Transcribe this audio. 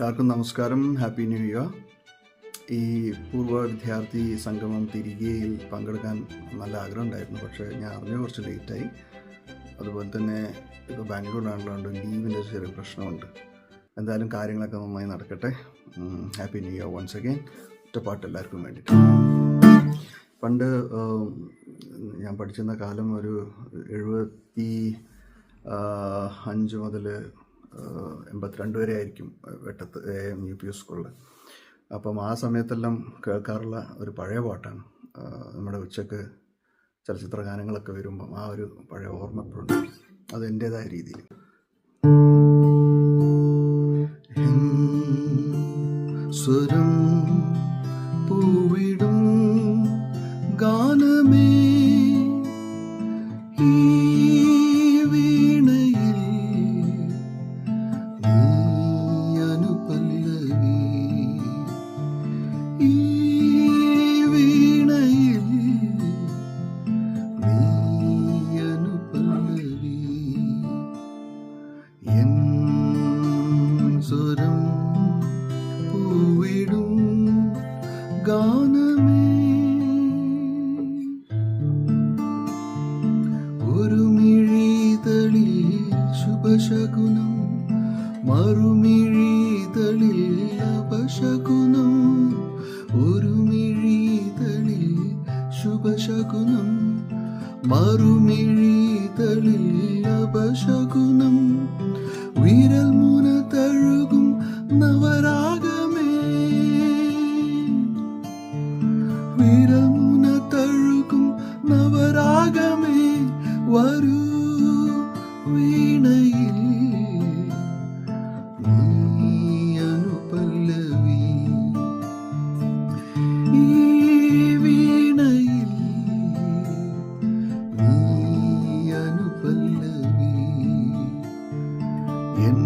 എല്ലാവർക്കും നമസ്കാരം. Happy new year. ഈ പൂർവ്വ വിദ്യാർത്ഥി സംഗമം തിരികെയിൽ പങ്കെടുക്കാൻ നല്ല ആഗ്രഹം ഉണ്ടായിരുന്നു. പക്ഷേ ഞാൻ അറിഞ്ഞ കുറച്ച് ലേറ്റായി. അതുപോലെ തന്നെ ഇപ്പോൾ ബാംഗ്ലൂരിലാണുള്ളതുകൊണ്ട് ലീവിൻ്റെ ചെറിയ പ്രശ്നമുണ്ട്. എന്തായാലും കാര്യങ്ങളൊക്കെ നന്നായി നടക്കട്ടെ. Happy new year once again. ഒറ്റപ്പാട്ട് എല്ലാവർക്കും വേണ്ടിയിട്ട്. പണ്ട് ഞാൻ പഠിച്ചിരുന്ന കാലം ഒരു 75 മുതൽ 82 വരെ ആയിരിക്കും വെട്ടത്ത് UP സ്കൂളിൽ. അപ്പം ആ സമയത്തെല്ലാം കേൾക്കാറുള്ള ഒരു പഴയ പാട്ടാണ്. നമ്മുടെ ഉച്ചക്ക് ചലച്ചിത്ര ഗാനങ്ങളൊക്കെ വരുമ്പം ആ ഒരു പഴയ ഓർമ്മ എപ്പോഴുണ്ട്. അത് എൻ്റേതായ രീതിയിൽ. സ്വരം പൂവിടും ഗാനമേ ഈ വീണയിൽ നീ അനുപല്ലവി, ഈ വീണയിൽ നീ അനുപല്ലവി, എൻ സ്വരം പൂവിടും ഗാനമേ. ഒരു മിഴിതളിൽ ശുഭശകുനം, മറുമിഴിതളിൽ അപശകുനം. ഒരു മിഴിതളിൽ ശുഭശകുനം, മറുമിഴിതളിൽ അപശകുനം. വിരൽ മുന തഴുകും നവരാഗമേ, വിരൽ മുന തഴുകും നവരാഗമേ. വരൂ വീണയിൽ നീ അനുപല്ലവി, ഈ വീണയിൽ നീ അനുപല്ലവി, എൻ